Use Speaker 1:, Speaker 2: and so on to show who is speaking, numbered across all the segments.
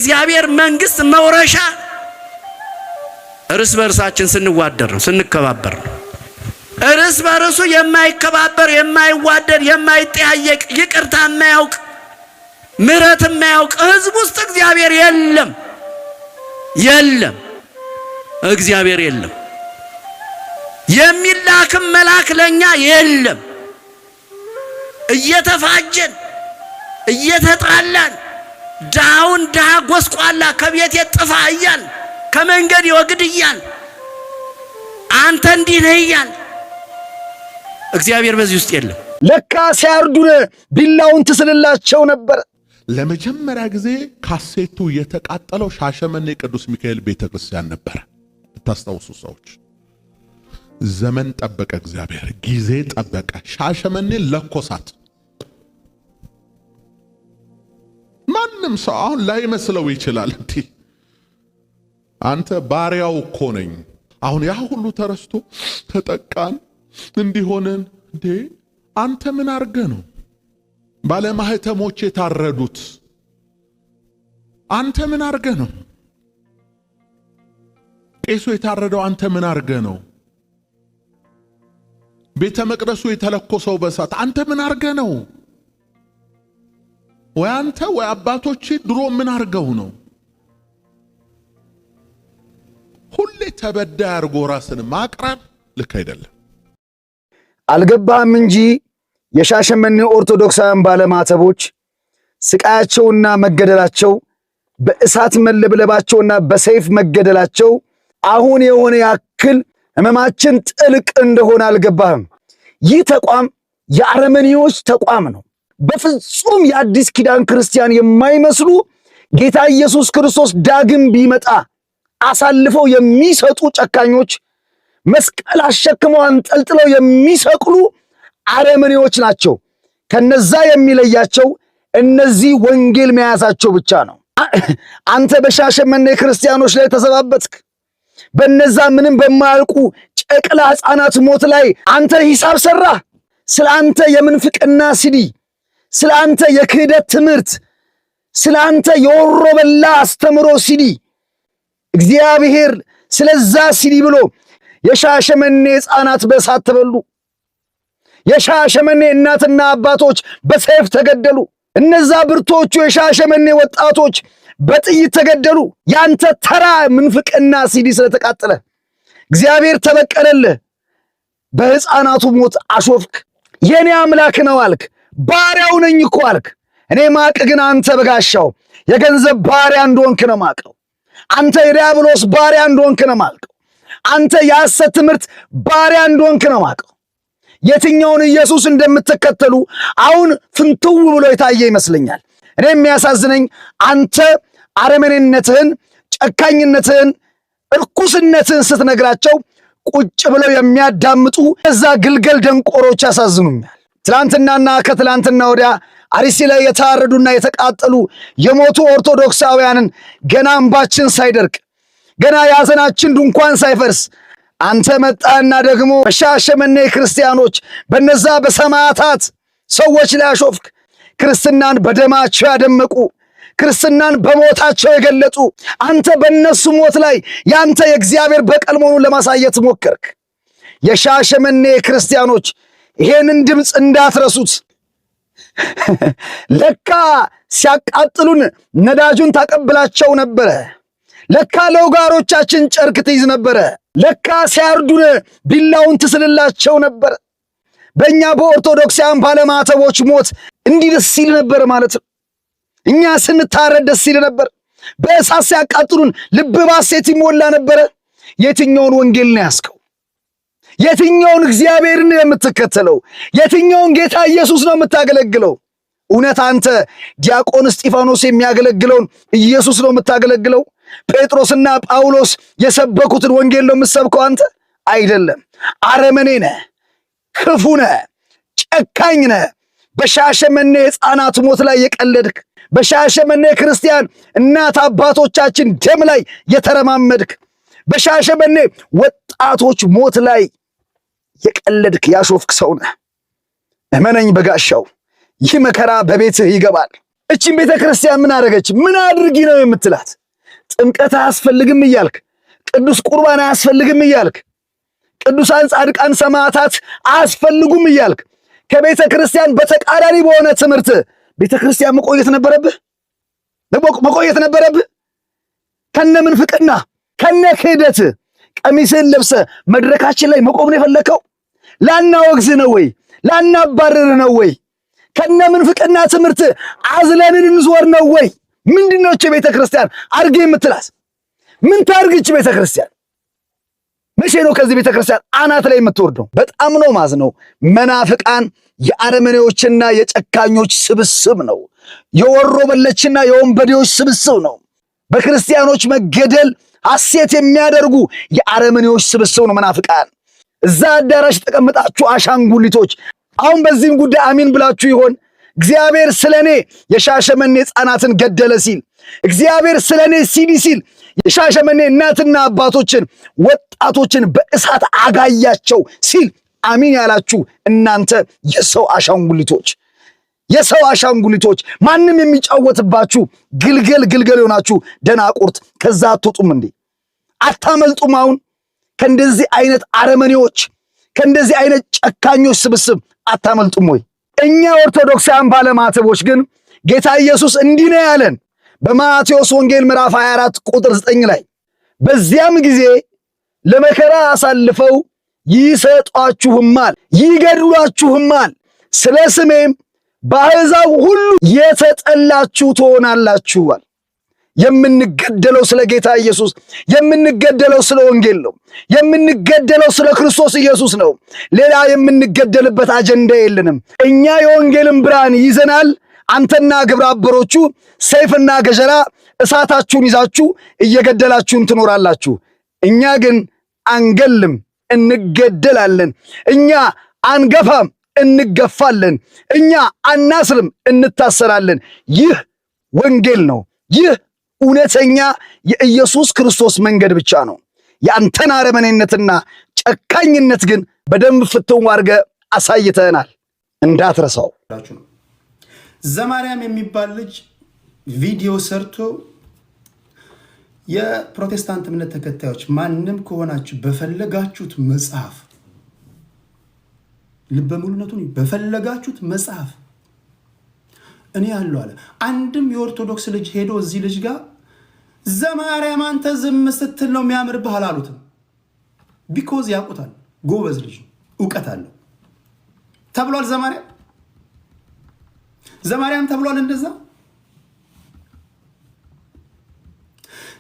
Speaker 1: እግዚአብሔር መንግስት መውረሻ እርስ በርሳችን ስንዋደር ነው፣ ስንከባበር ነው። እርስ በርሱ የማይከባበር የማይዋደድ የማይጠያየቅ ይቅርታ የማያውቅ ምሕረት የማያውቅ ህዝብ ውስጥ እግዚአብሔር የለም። እግዚአብሔር የለም። የሚላክም መልአክ ለኛ የለም። እየተፋጀን እየተጣላን ዳውን ዳ ጎስቋላ ከቤት የጥፋ እያል ከመንገድ ይወግድ እያል አንተ እንዲህ ነህ እያል እግዚአብሔር በዚህ ውስጥ የለም።
Speaker 2: ለካ ሲያርዱን ቢላውን ትስልላቸው ነበር።
Speaker 3: ለመጀመሪያ ጊዜ ካሴቱ የተቃጠለው ሻሸመኔ ቅዱስ ሚካኤል ቤተክርስቲያን ነበር። ታስታውሱ ሰዎች፣ ዘመን ጠበቀ፣ እግዚአብሔር ጊዜ ጠበቀ። ሻሸመኔ ለኮሳት። ማንም ሰው አሁን ላይ መስለው ይችላል። እንዴ አንተ ባሪያው እኮ ነኝ። አሁን ያ ሁሉ ተረስቶ ተጠቃን እንዲሆነን እንዴ አንተ ምን አርገ ነው ባለማህተሞች የታረዱት? አንተ ምን አርገ ነው ቄሱ የታረደው? አንተ ምን አርገ ነው ቤተ መቅደሱ የተለኮሰው በሳት? አንተ ምን አርገ ነው? ወይ አንተ ወይ አባቶች ድሮ ምን አርገው ነው? ሁሌ ተበዳይ አርጎ ራስን ማቅረብ ልክ አይደለም።
Speaker 2: አልገባህም እንጂ የሻሸመኔ ኦርቶዶክሳውያን ባለማተቦች ስቃያቸውና መገደላቸው፣ በእሳት መለብለባቸውና በሰይፍ መገደላቸው አሁን የሆነ ያክል ህመማችን ጥልቅ እንደሆነ አልገባህም? ይህ ተቋም የአረመኔዎች ተቋም ነው። በፍጹም የአዲስ ኪዳን ክርስቲያን የማይመስሉ ጌታ ኢየሱስ ክርስቶስ ዳግም ቢመጣ አሳልፈው የሚሰጡ ጨካኞች፣ መስቀል አሸክመው አንጠልጥለው የሚሰቅሉ አረመኔዎች ናቸው። ከነዛ የሚለያቸው እነዚህ ወንጌል መያዛቸው ብቻ ነው። አንተ በሻሸመኔ ክርስቲያኖች ላይ ተዘባበትክ። በነዛ ምንም በማያልቁ ጨቅላ ሕፃናት ሞት ላይ አንተ ሂሳብ ሰራህ። ስለ አንተ የምንፍቅና ሲዲ፣ ስለ አንተ የክህደት ትምህርት፣ ስለ አንተ የወሮ በላ አስተምሮ ሲዲ እግዚአብሔር ስለዛ ሲዲ ብሎ የሻሸመኔ ሕፃናት በእሳት ተበሉ። የሻሸመኔ እናትና አባቶች በሰይፍ ተገደሉ። እነዛ ብርቶቹ የሻሸመኔ ወጣቶች በጥይት ተገደሉ። ያንተ ተራ ምንፍቅና ሲዲ ስለተቃጠለ እግዚአብሔር ተበቀለልህ። በሕፃናቱ ሞት አሾፍክ። የኔ አምላክ ነው አልክ። ባሪያው ነኝ እኮ አልክ። እኔ ማቅ ግን አንተ በጋሻው የገንዘብ ባሪያ እንደሆንክ ነው ማቀው። አንተ የዲያብሎስ ባሪያ እንደሆንክ ነው ማቀው። አንተ የሐሰት ትምህርት ባሪያ እንደሆንክ ነው ማቀው። የትኛውን ኢየሱስ እንደምትከተሉ አሁን ፍንትው ብሎ የታየ ይመስለኛል። እኔ የሚያሳዝነኝ አንተ አረመኔነትህን፣ ጨካኝነትህን፣ እርኩስነትህን ስትነግራቸው ቁጭ ብለው የሚያዳምጡ እዛ ግልገል ደንቆሮች ያሳዝኑኛል። ትላንትናና ከትላንትና ወዲያ አርሲ ላይ የታረዱና የተቃጠሉ የሞቱ ኦርቶዶክሳውያንን ገና እንባችን ሳይደርቅ ገና ያዘናችን ድንኳን ሳይፈርስ አንተ መጣና ደግሞ በሻሸመኔ ክርስቲያኖች በነዛ በሰማዕታት ሰዎች ላይ አሾፍክ። ክርስትናን በደማቸው ያደመቁ፣ ክርስትናን በሞታቸው የገለጡ አንተ በነሱ ሞት ላይ ያንተ የእግዚአብሔር በቀል መሆኑን ለማሳየት ሞከርክ። የሻሸመኔ ክርስቲያኖች ይሄንን ድምፅ እንዳትረሱት። ለካ ሲያቃጥሉን ነዳጁን ታቀብላቸው ነበረ። ለካ ለውጋሮቻችን ጨርቅ ትይዝ ነበረ። ለካ ሲያርዱን ቢላውን ትስልላቸው ነበር። በእኛ በኦርቶዶክሳውያን ባለማተቦች ሞት እንዲህ ደስ ሲል ነበር ማለት ነው። እኛ ስንታረድ ደስ ሲል ነበር። በእሳት ሲያቃጥሉን ልብ ባሴት ይሞላ ነበረ። የትኛውን ወንጌል ነው ያስከው? የትኛውን እግዚአብሔርን ነው የምትከተለው? የትኛውን ጌታ ኢየሱስ ነው የምታገለግለው? እውነት አንተ ዲያቆን እስጢፋኖስ የሚያገለግለውን ኢየሱስ ነው የምታገለግለው? ጴጥሮስና ጳውሎስ የሰበኩትን ወንጌል ነው የምትሰብከው አንተ? አይደለም። አረመኔ ነህ፣ ክፉ ነህ፣ ጨካኝ ነህ። በሻሸመኔ ሕፃናት ሞት ላይ የቀለድክ፣ በሻሸመኔ ክርስቲያን እናት አባቶቻችን ደም ላይ የተረማመድክ፣ በሻሸመኔ ወጣቶች ሞት ላይ የቀለድክ ያሾፍክ ሰው ነህ። እመነኝ በጋሻው፣ ይህ መከራ በቤትህ ይገባል። እቺን ቤተክርስቲያን ምን አደረገች? ምን አድርጊ ነው የምትላት? ጥምቀት አያስፈልግም እያልክ፣ ቅዱስ ቁርባን አያስፈልግም እያልክ፣ ቅዱሳን ጻድቃን ሰማዕታት አያስፈልጉም እያልክ ከቤተ ክርስቲያን በተቃራኒ በሆነ ትምህርት ቤተ ክርስቲያን መቆየት ነበረብህ። ከነ ምንፍቅና ከነ ክህደት ቀሚስን ለብሰ መድረካችን ላይ መቆም ነው የፈለከው? ላናወግዝ ነው ወይ? ላናባረር ነው ወይ? ከነ ምንፍቅና ትምህርት አዝለንን እንዞር ነው ወይ? ምንድነው እቺ ቤተ ክርስቲያን አርጌ የምትላስ? ምን ታርግች ቤተ ክርስቲያን? መቼ ነው ከዚህ ቤተ ክርስቲያን አናት ላይ የምትወርደው? በጣም ነው ማዝነው። መናፍቃን የአረመኔዎችና የጨካኞች ስብስብ ነው። የወሮ በለችና የወንበዴዎች ስብስብ ነው። በክርስቲያኖች መገደል ሐሴት የሚያደርጉ የአረመኔዎች ስብስብ ነው መናፍቃን። እዛ አዳራሽ ተቀምጣችሁ አሻንጉሊቶች፣ አሁን በዚህም ጉዳይ አሚን ብላችሁ ይሆን? እግዚአብሔር ስለኔ የሻሸመኔ ሕፃናትን ገደለ ሲል፣ እግዚአብሔር ስለኔ ሲል የሻሸመኔ እናትና አባቶችን ወጣቶችን በእሳት አጋያቸው ሲል አሚን ያላችሁ እናንተ የሰው አሻንጉሊቶች፣ ማንም የሚጫወትባችሁ ግልገል የሆናችሁ ደናቁርት፣ ከዛ አትወጡም እንዴ? አታመልጡም? አሁን ከእንደዚህ አይነት አረመኔዎች፣ ከእንደዚህ አይነት ጨካኞች ስብስብ አታመልጡም ወይ? እኛ ኦርቶዶክሳውያን ባለማተቦች ግን ጌታ ኢየሱስ እንዲህ ነው ያለን በማቴዎስ ወንጌል ምዕራፍ 24 ቁጥር 9 ላይ በዚያም ጊዜ ለመከራ አሳልፈው ይሰጧችሁማል፣ ይገድሏችሁማል፣ ስለ ስሜም በአሕዛብ ሁሉ የተጠላችሁ ትሆናላችኋል። የምንገደለው ስለ ጌታ ኢየሱስ፣ የምንገደለው ስለ ወንጌል ነው። የምንገደለው ስለ ክርስቶስ ኢየሱስ ነው። ሌላ የምንገደልበት አጀንዳ የለንም። እኛ የወንጌልን ብርሃን ይዘናል። አንተና ግብረ አበሮቹ ሰይፍና ገጀራ እሳታችሁን ይዛችሁ እየገደላችሁን ትኖራላችሁ። እኛ ግን አንገልም፣ እንገደላለን። እኛ አንገፋም፣ እንገፋለን። እኛ አናስርም፣ እንታሰራለን። ይህ ወንጌል ነው። ይህ እውነተኛ የኢየሱስ ክርስቶስ መንገድ ብቻ ነው። የአንተን አረመኔነትና ጨካኝነት ግን በደንብ ፍትው አድርገህ አሳይተናል፣ እንዳትረሳው።
Speaker 4: ዘማርያም የሚባል ልጅ ቪዲዮ ሰርቶ የፕሮቴስታንት እምነት ተከታዮች ማንም ከሆናችሁ በፈለጋችሁት መጽሐፍ፣ ልበ ሙሉነቱን በፈለጋችሁት መጽሐፍ እኔ ያለው አለ። አንድም የኦርቶዶክስ ልጅ ሄዶ እዚህ ልጅ ጋር ዘማርያም አንተ ዝም ስትል ነው የሚያምርብህ አላሉትም። ቢኮዝ ያውቁታል። ጎበዝ ልጅ እውቀት አለው ተብሏል። ዘማርያም ተብሏል። እንደዛ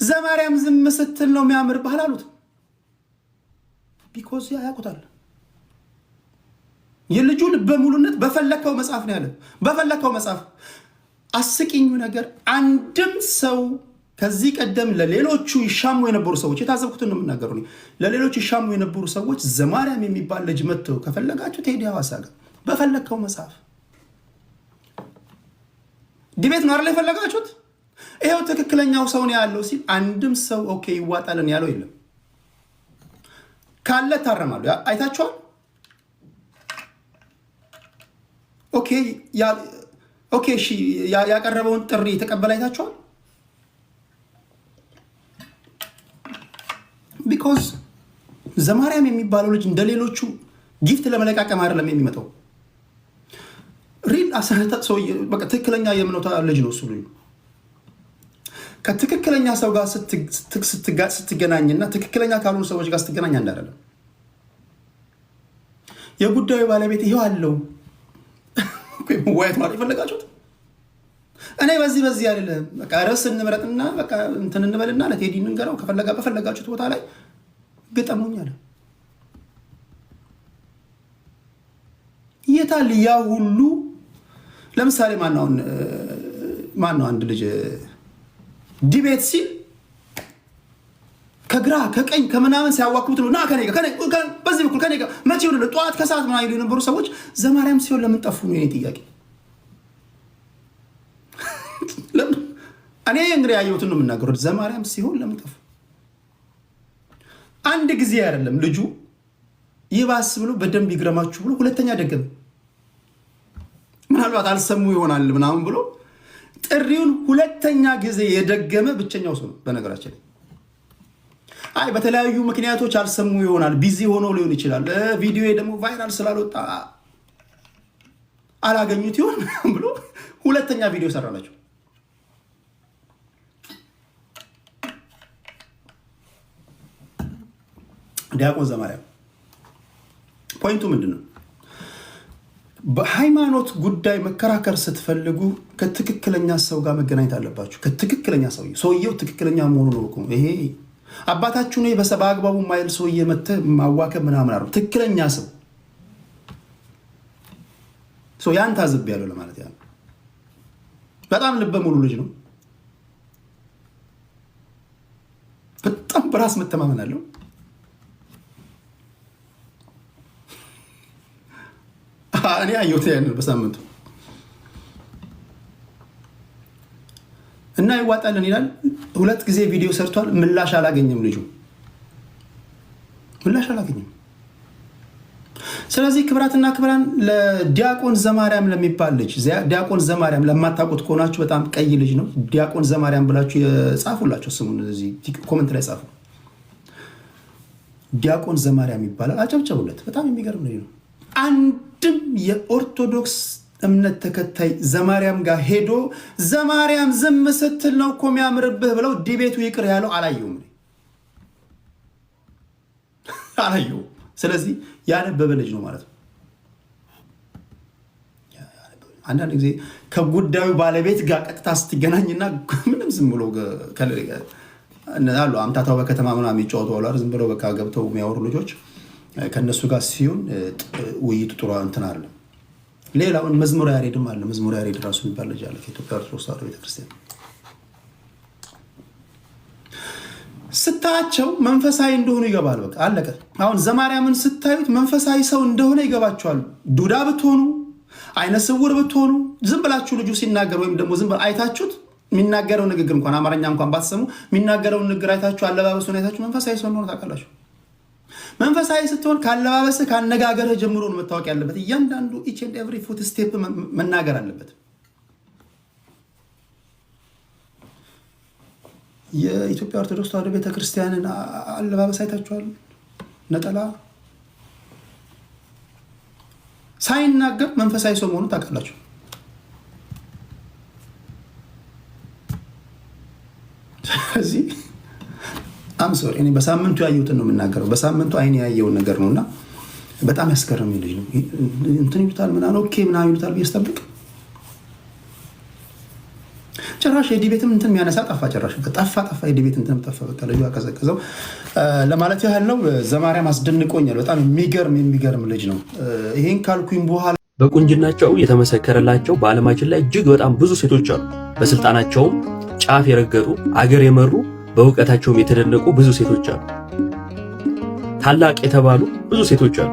Speaker 4: ዘማርያም ዝም ስትል ነው የሚያምርብህ አላሉትም። ቢኮዝ ያውቁታል። የልጁ ልበ ሙሉነት በፈለከው መጽሐፍ ነው ያለው። በፈለከው መጽሐፍ። አስቂኙ ነገር አንድም ሰው ከዚህ ቀደም ለሌሎቹ ይሻሙ የነበሩ ሰዎች የታዘብኩትን ነው የምናገረው። ለሌሎቹ ይሻሙ የነበሩ ሰዎች ዘማርያም የሚባል ልጅ መጥተው ከፈለጋችሁ ቴዲ ሐዋሳ ጋር በፈለከው መጽሐፍ ዲቤት ነው አይደል የፈለጋችሁት? ይሄው ትክክለኛው ሰው ነው ያለው ሲል አንድም ሰው ኦኬ ይዋጣልን ያለው የለም። ካለ ታረማሉ። አይታችኋል? ኦኬ እሺ ያቀረበውን ጥሪ ተቀበል። አይታችኋል? ቢኮዝ ዘማርያም የሚባለው ልጅ እንደሌሎቹ ጊፍት ለመለቃቀም አይደለም የሚመጣው። ሪል አሰረታ ሰው በቃ ትክክለኛ የእምነቷ ልጅ ነው እሱ። ከትክክለኛ ሰው ጋር ስትገናኝና ትክክለኛ ካልሆኑ ሰዎች ጋር ስትገናኝ አንድ አይደለም። የጉዳዩ ባለቤት ይሄው አለው። ዋይት ማለት ይፈልጋችሁት? እኔ በዚህ አይደለም። በቃ ርዕስ እንምረጥና በቃ እንትን እንበልና ለቴዲ እንንገረው። በፈለጋችሁት ቦታ ላይ ግጠሙኛል። የታል ያ ሁሉ? ለምሳሌ ማነው አንድ ልጅ ዲቤት ሲል ከግራ ከቀኝ ከምናምን ሲያዋክቡት ነው። ና ከኔ በዚህ በኩል ከኔ ጋር መቼ ሆነ ጠዋት ከሰዓት ምናምን ይሉ የነበሩ ሰዎች ዘማርያም ሲሆን ለምን ጠፉ ነው የኔ ጥያቄ። እኔ እንግዲህ ያየሁትን ነው የምናገሩት። ዘማርያም ሲሆን ለምን ጠፉ? አንድ ጊዜ አይደለም ልጁ ይባስ ብሎ በደንብ ይግረማችሁ ብሎ ሁለተኛ ደገመ። ምናልባት አልሰሙ ይሆናል ምናምን ብሎ ጥሪውን ሁለተኛ ጊዜ የደገመ ብቸኛው ሰው ነው በነገራችን ላይ። አይ በተለያዩ ምክንያቶች አልሰሙ ይሆናል፣ ቢዚ ሆኖ ሊሆን ይችላል፣ ቪዲዮ ደግሞ ቫይራል ስላልወጣ አላገኙት ይሆን ብሎ ሁለተኛ ቪዲዮ ሰራላቸው። ዲያቆን ዘማርያም ፖይንቱ ምንድነው? በሃይማኖት ጉዳይ መከራከር ስትፈልጉ ከትክክለኛ ሰው ጋር መገናኘት አለባችሁ። ከትክክለኛ ሰውየው ትክክለኛ መሆኑ ነው እኮ ይሄ አባታችሁ ነው በአግባቡ ማይል ሰውዬ መተህ ማዋከብ ምናምን አለው። ትክክለኛ ሰው ያን ታዝብ ያለው ለማለት ያ በጣም ልበ ሙሉ ልጅ ነው። በጣም በራስ መተማመን አለው። እኔ አየሁት ያንን በሳምንቱ እና ይዋጣልን ይላል። 2 ጊዜ ቪዲዮ ሰርቷል። ምላሽ አላገኘም ልጁ ምላሽ አላገኘም። ስለዚህ ክብራትና ክብራን ለዲያቆን ዘማርያም ለሚባል ልጅ ዲያቆን ዘማርያም ለማታውቁት ከሆናችሁ በጣም ቀይ ልጅ ነው። ዲያቆን ዘማርያም ብላችሁ የጻፉላችሁ ስሙን እዚህ ኮሜንት ላይ ጻፉ። ዲያቆን ዘማርያም ይባላል። አጨብጨቡለት። በጣም የሚገርም ልጅ ነው። አንድም የኦርቶዶክስ እምነት ተከታይ ዘማርያም ጋር ሄዶ ዘማርያም ዝም ስትል ነው እኮ የሚያምርብህ ብለው ዲቤቱ ይቅር ያለው አላየውም። ስለዚህ ያነበበ ልጅ ነው ማለት ነው። አንዳንድ ጊዜ ከጉዳዩ ባለቤት ጋር ቀጥታ ስትገናኝና ምንም ዝም ብሎ አሉ አምታታው በከተማ ምናምን የሚጫወቱ አሉ ዝም ብለው በቃ ገብተው የሚያወሩ ልጆች ከነሱ ጋር ሲሆን ውይይቱ ጥሩ እንትን አለ። ሌላውን መዝሙረ ያሬድም አለ። መዝሙረ ያሬድ ራሱ የሚባል ልጅ አለ ከኢትዮጵያ ኦርቶዶክስ ተዋሕዶ ቤተክርስቲያን። ስታያቸው መንፈሳዊ እንደሆኑ ይገባል። በቃ አለቀ። አሁን ዘማርያምን ስታዩት መንፈሳዊ ሰው እንደሆነ ይገባቸዋል። ዱዳ ብትሆኑ፣ አይነ ስውር ብትሆኑ፣ ዝም ብላችሁ ልጁ ሲናገር ወይም ደግሞ ዝም አይታችሁት የሚናገረው ንግግር እንኳን አማርኛ እንኳን ባትሰሙ የሚናገረውን ንግግር አይታችሁ አለባበሱን አይታችሁ መንፈሳዊ ሰው እንደሆነ ታውቃላችሁ። መንፈሳዊ ስትሆን ካለባበስህ ካነጋገርህ ጀምሮ ነው መታወቅ ያለበት። እያንዳንዱ ኢች ኤንድ ኤቭሪ ፉት ስቴፕ መናገር አለበት። የኢትዮጵያ ኦርቶዶክስ ተዋሕዶ ቤተክርስቲያንን አለባበስ አይታችኋል? ነጠላ ሳይናገር መንፈሳዊ ሰው መሆኑን ታውቃላችሁ። ስለዚህ አምሶሪ እኔ በሳምንቱ ያየሁትን ነው የምናገረው። በሳምንቱ አይኔ ያየውን ነገር ነውና በጣም ያስገርም ልጅ ነው። እንትን ይሉታል ምናምን ኦኬ ምናምን ይሉታል ብዬ ስጠብቅ ጭራሽ የዲቤትም እንትን የሚያነሳ ጠፋ። ጭራሽ ጠፋ የዲቤት እንትን ጠፋ። በቃ ልጁ አቀዘቀዘው ለማለት ያህል ነው። ዘማርያም አስደንቆኛል። በጣም የሚገርም ልጅ ነው። ይሄን ካልኩኝ በኋላ
Speaker 5: በቁንጅናቸው የተመሰከረላቸው በዓለማችን ላይ እጅግ በጣም ብዙ ሴቶች አሉ። በስልጣናቸውም ጫፍ የረገጡ አገር የመሩ በእውቀታቸውም የተደነቁ ብዙ ሴቶች አሉ። ታላቅ የተባሉ ብዙ ሴቶች አሉ።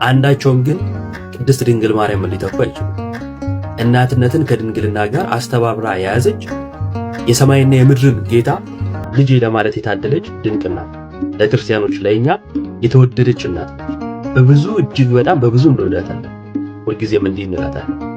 Speaker 5: አንዳቸውም ግን ቅድስት ድንግል ማርያምን ሊተኩ አይችሉም። እናትነትን ከድንግልና ጋር አስተባብራ የያዘች የሰማይና የምድርን ጌታ ልጄ ለማለት የታደለች ድንቅ እናት፣ ለክርስቲያኖች ለእኛ የተወደደች እናት በብዙ እጅግ በጣም በብዙ እንወዳታለን። ሁልጊዜም እንዲህ እንላታለን።